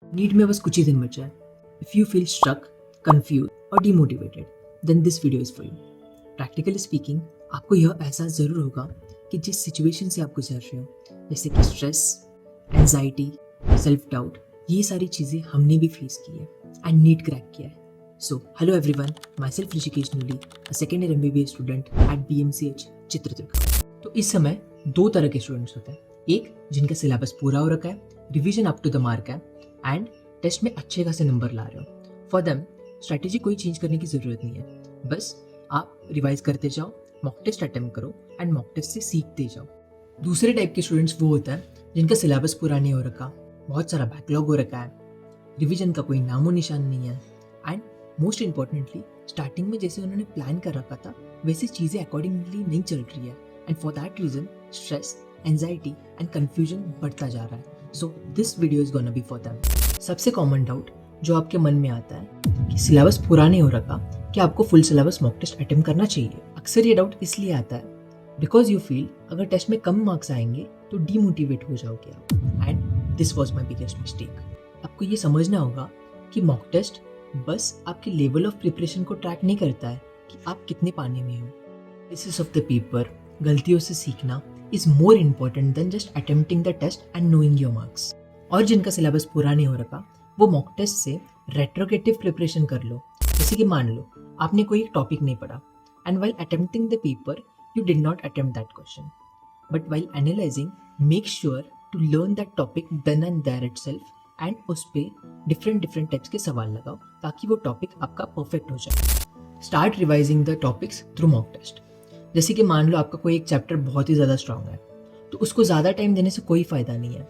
NEET में बस कुछ ही दिन बचा है। If you feel struck, confused और demotivated, then this video is for you. Practically speaking, आपको यह एहसास ज़रूर होगा कि जिस सिचुएशन से आप गुजर रहे हो, जैसे कि स्ट्रेस, एंजाइटी, सेल्फ डाउट, ये सारी चीज़ें हमने भी फेस की है एंड नीट क्रैक किया है। So hello everyone, myself Rishikesh Nooli, a second year MBBS student at BMCH Chitradurga. तो इस समय दो तरह के स्टूडेंट्स होते हैं, एक जिनका सिलेबस पूरा हो रखा है, revision up to the mark है एंड टेस्ट में अच्छे खासे नंबर ला रहे हो। फॉर देम स्ट्रैटेजी कोई चेंज करने की ज़रूरत नहीं है, बस आप रिवाइज करते जाओ, मॉक टेस्ट अटेम्प्ट करो एंड मॉक टेस्ट से सीखते जाओ। दूसरे टाइप के स्टूडेंट्स वो होता है जिनका सिलेबस पूरा नहीं हो रखा, बहुत सारा बैकलॉग हो रखा है, रिवीजन का कोई नामो निशान नहीं है एंड मोस्ट इम्पॉर्टेंटली स्टार्टिंग में जैसे उन्होंने प्लान कर रखा था वैसी चीज़ें अकॉर्डिंगली नहीं चल रही है and for that reason stress, anxiety and confusion बढ़ता जा रहा है। So this video is gonna be for them. सबसे कॉमन डाउट जो आपके मन में आता है कि सिलेबस पूरा नहीं हो रखा, क्या आपको full syllabus mock test attempt करना चाहिए? अक्सर ये डाउट इसलिए आता है बिकॉज यू फील अगर टेस्ट में कम मार्क्स आएंगे तो डीमोटिवेट हो जाओगे आप, and this was my biggest mistake. आपको ये समझना होगा कि मॉक टेस्ट बस आपके लेवल ऑफ प्रिपरेशन को ट्रैक नहीं करता है कि आप कितने पानी में हो। एनालिसिस ऑफ द पेपर, गलतियों से सीखना is more important than just attempting the test and knowing your marks. और जिनका सिलेबस पूरा नहीं हो रखा, वो मॉक टेस्ट से रेट्रोगेटिव प्रिपरेशन कर लो। जैसे कि मान लो आपने कोई एक टॉपिक नहीं पढ़ा and while attempting the paper you did not attempt that question, but while analysing make sure to learn that topic then and there itself and उस पर डिफरेंट टाइप्स के सवाल लगाओ ताकि वो टॉपिक आपका परफेक्ट हो जाए। Start revising the topics through mock test. जैसे कि मान लो आपका कोई एक चैप्टर बहुत ही ज़्यादा स्ट्रांग है, तो उसको ज़्यादा टाइम देने से कोई फ़ायदा नहीं है।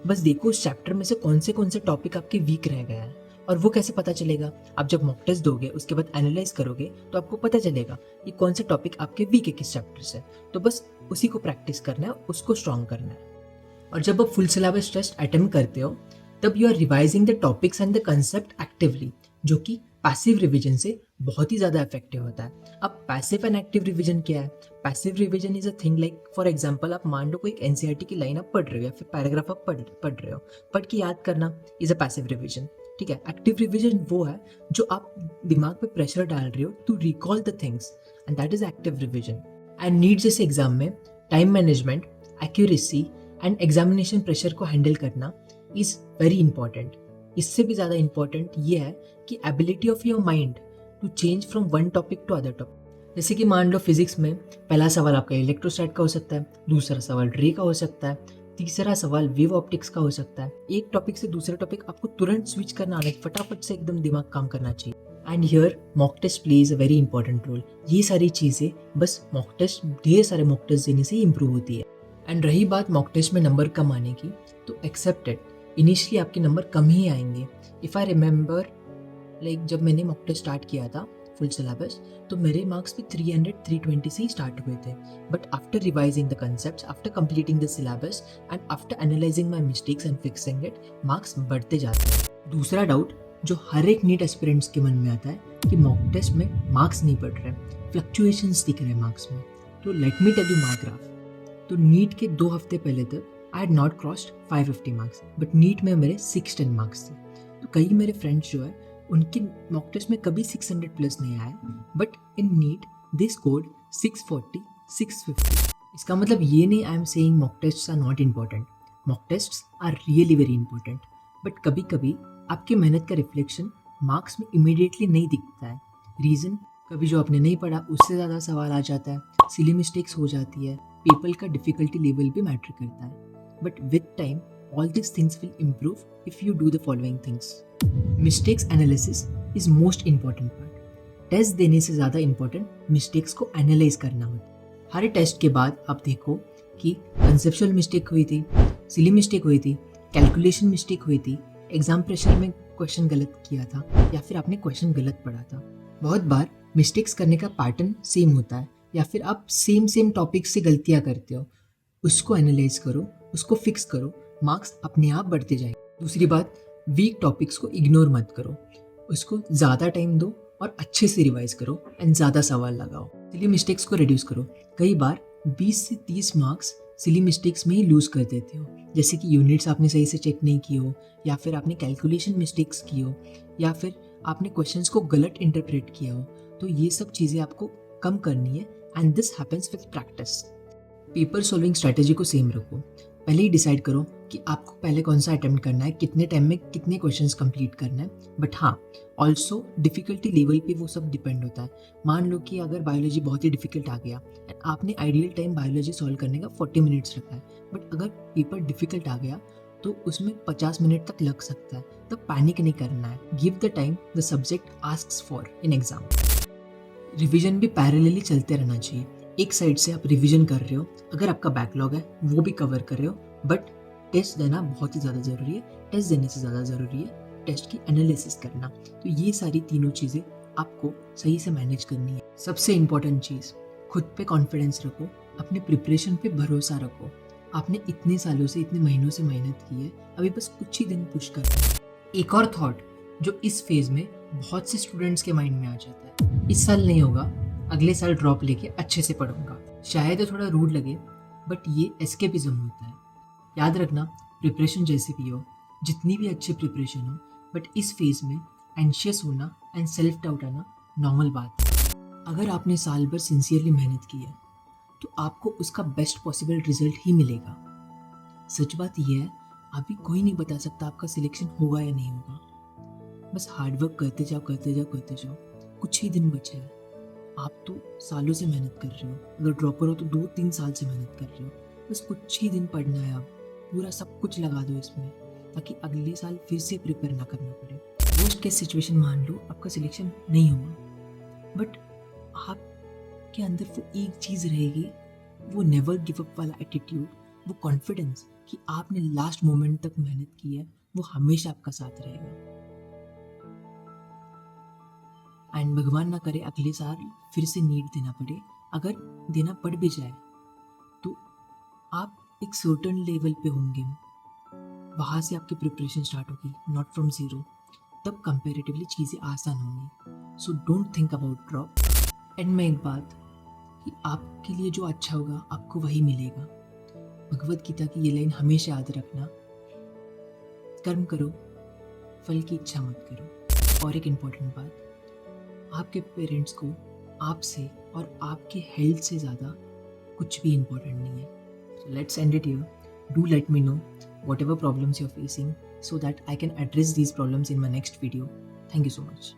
बस देखो उस चैप्टर में से कौन से टॉपिक आपके वीक रह गए हैं, और वो कैसे पता चलेगा? आप जब मॉक टेस्ट दोगे उसके बाद एनालाइज करोगे तो आपको पता चलेगा कि कौन से टॉपिक आपके वीक है किस चैप्टर से। तो बस उसी को प्रैक्टिस करना है, उसको स्ट्रांग करना है। और जब आप फुल सिलेबस टेस्ट अटेम्प्ट करते हो तब you are revising the topics and the concept actively, जो कि पैसिव रिवीजन से बहुत ही ज़्यादा इफेक्टिव होता है। अब पैसिव एंड एक्टिव रिवीजन क्या है? Passive revision is a thing like for example आप मान लो कोई एक NCERT की लाइन आप पढ़ रहे हो या फिर पैराग्राफ आप पढ़ रहे हो, पढ़ के याद करना इज अ पैसिव रिवीजन। ठीक है, एक्टिव रिवीजन वो है जो आप दिमाग पे प्रेशर डाल रहे हो to recall the things and that is active revision. And NEET जैसे एग्जाम में time management, accuracy and examination pressure को हैंडल करना इज वेरी इंपॉर्टेंट। इससे भी ज़्यादा इंपॉर्टेंट ये है कि ability of your mind to change from one topic to other topic. जैसे कि मान लो फिजिक्स में पहला सवाल आपका इलेक्ट्रोस्टैट का हो सकता है, दूसरा सवाल रे का हो सकता है, तीसरा सवाल वेव ऑप्टिक्स का हो सकता है। एक टॉपिक से दूसरे टॉपिक आपको तुरंत स्विच करना आना, फटाफट से एकदम दिमाग काम करना चाहिए। And here mock test plays a very important role. ये सारी चीज़ें बस मॉक टेस्ट, ढेर सारे मॉक टेस्ट देने से ही इंप्रूव होती है। एंड रही बात मॉक टेस्ट में नंबर कम आने की, तो एक्सेप्टेड इनिशियली आपके नंबर कम ही आएंगे। इफ़ आई रिमेंबर लाइक जब मैंने मॉक टेस्ट स्टार्ट किया था फुल सिलेबस, तो मेरे मार्क्स भी 300-320 से ही स्टार्ट हुए थे। But after revising the concepts, after completing the syllabus and after analysing my mistakes and fixing it, marks बढ़ते जाते हैं। दूसरा डाउट जो हर एक नीट एस्पिरेंट्स के मन में आता है कि मॉक टेस्ट में मार्क्स नहीं बढ़ रहे, फ्लक्चुएशंस दिख रहे हैं मार्क्स में। तो let me tell you my graph. तो नीट के 2 हफ्ते पहले तक I had not crossed 550 marks, but NEET में मेरे 610 मार्क्स थे। तो कई मेरे फ्रेंड्स जो है उनके मॉक टेस्ट में कभी 600 प्लस नहीं आए, but in NEET they scored 640, 650। इसका मतलब ये नहीं I am saying mock tests are not important. Mock tests are really very important, but कभी कभी आपकी मेहनत का रिफ्लेक्शन मार्क्स में इमीडिएटली नहीं दिखता है। रीज़न, कभी जो आपने नहीं पढ़ा उससे ज़्यादा सवाल आ जाता है, सिली मिस्टेक्स हो जाती है, पेपर का डिफिकल्टी लेवल भी मैटर करता है। But with time all these things will improve if you do the following things. Mistakes analysis is most important part. Test देने से ज़्यादा इम्पोर्टेंट मिस्टेक्स को एनालाइज करना होता है। हर टेस्ट के बाद आप देखो कि कंसेप्चुअल मिस्टेक हुई थी, सिली मिस्टेक हुई थी, कैलकुलेशन मिस्टेक हुई थी, एग्जाम प्रेशर में क्वेश्चन गलत किया था, या फिर आपने क्वेश्चन गलत पढ़ा था। बहुत बार मिस्टेक्स करने का पैटर्न सेम होता है, या फिर आप सेम टॉपिक से गलतियाँ करते हो। उसको एनालाइज करो, उसको फिक्स करो, मार्क्स अपने आप बढ़ते जाएंगे। दूसरी बात, वीक टॉपिक्स को इग्नोर मत करो, उसको ज़्यादा टाइम दो और अच्छे से रिवाइज करो एंड ज़्यादा सवाल लगाओ। इसलिए मिस्टेक्स को रिड्यूस करो। कई बार 20 से 30 मार्क्स सिली मिस्टेक्स में ही लूज़ कर देते हो, जैसे कि यूनिट्स आपने सही से चेक नहीं की हो, या फिर आपने कैलकुलेशन मिस्टेक्स की हो, या फिर आपने क्वेश्चंस को गलत इंटरप्रेट किया हो। तो ये सब चीज़ें आपको कम करनी है, and this happens with practice. Paper solving strategy को सेम रखो। पहले ही डिसाइड करो कि आपको पहले कौन सा अटेम्प्ट करना है, कितने टाइम में कितने क्वेश्चंस कंप्लीट करना है। बट हाँ, ऑल्सो डिफिकल्टी लेवल पे वो सब डिपेंड होता है। मान लो कि अगर बायोलॉजी बहुत ही डिफिकल्ट आ गया एंड आपने आइडियल टाइम बायोलॉजी सॉल्व करने का 40 मिनट्स रखा है, बट अगर पेपर डिफिकल्ट आ गया तो उसमें 50 मिनट तक लग सकता है। तब पैनिक नहीं करना है। Give the time the subject asks for in exam. Revision भी पैरेलली चलते रहना चाहिए। एक साइड से आप रिवीजन कर रहे हो, अगर आपका बैकलॉग है वो भी कवर कर रहे हो, बट टेस्ट देना बहुत ही ज़्यादा ज़रूरी है। टेस्ट देने से ज़्यादा ज़रूरी है टेस्ट की एनालिसिस करना। तो ये सारी तीनों चीज़ें आपको सही से मैनेज करनी है। सबसे इम्पोर्टेंट चीज़, खुद पे कॉन्फिडेंस रखो, अपने प्रिपरेशन पे भरोसा रखो। आपने इतने सालों से, इतने महीनों से मेहनत की है, अभी बस कुछ ही दिन पुश करना है। एक और थॉट जो इस फेज में बहुत से स्टूडेंट्स के माइंड में आ जाता है, इस साल नहीं होगा, अगले साल ड्रॉप लेके अच्छे से पढ़ूंगा। शायद ये थोड़ा रूड लगे, बट ये एस्केपिज्म होता है। याद रखना, प्रिपरेशन जैसे भी हो, जितनी भी अच्छी प्रिपरेशन हो, बट इस फेज में एंशियस होना एंड सेल्फ डाउट आना नॉर्मल बात है। अगर आपने साल भर सिंसियरली मेहनत की है तो आपको उसका बेस्ट पॉसिबल रिजल्ट ही मिलेगा। सच बात यह है, अभी कोई नहीं बता सकता आपका सिलेक्शन होगा या नहीं होगा। बस हार्डवर्क करते जाओ, करते जाओ, करते जाओ। कुछ ही दिन बचे हैं। आप तो सालों से मेहनत कर रहे हो, अगर ड्रॉपर हो तो 2-3 साल से मेहनत कर रहे हो। बस कुछ ही दिन पढ़ना है। अब पूरा सब कुछ लगा दो इसमें, ताकि अगले साल फिर से प्रिपेयर ना करना पड़े। वर्स्ट केस सिचुएशन मान लो आपका सिलेक्शन नहीं हुआ, बट आपके अंदर वो एक चीज़ रहेगी, वो नेवर गिव अप वाला एटीट्यूड, वो कॉन्फिडेंस कि आपने लास्ट मोमेंट तक मेहनत की है, वो हमेशा आपका साथ रहेगा। एंड भगवान ना करे अगले साल फिर से नीट देना पड़े। अगर देना पड़ भी जाए तो आप एक सर्टन लेवल पे होंगे, वहाँ से आपकी प्रिपरेशन स्टार्ट होगी, नॉट फ्रॉम ज़ीरो। तब कंपेरेटिवली चीज़ें आसान होंगी। So don't think about drop. And में एक बात कि आपके लिए जो अच्छा होगा आपको वही मिलेगा। भगवत गीता की ये लाइन हमेशा याद रखना, कर्म करो, फल की इच्छा मत करो। और एक इम्पॉर्टेंट बात, आपके पेरेंट्स को आपसे और आपके हेल्थ से ज़्यादा कुछ भी इम्पोर्टेंट नहीं है। So let's end it here. Do let me know whatever problems you're facing so that I can address these problems in my next video. Thank you so much.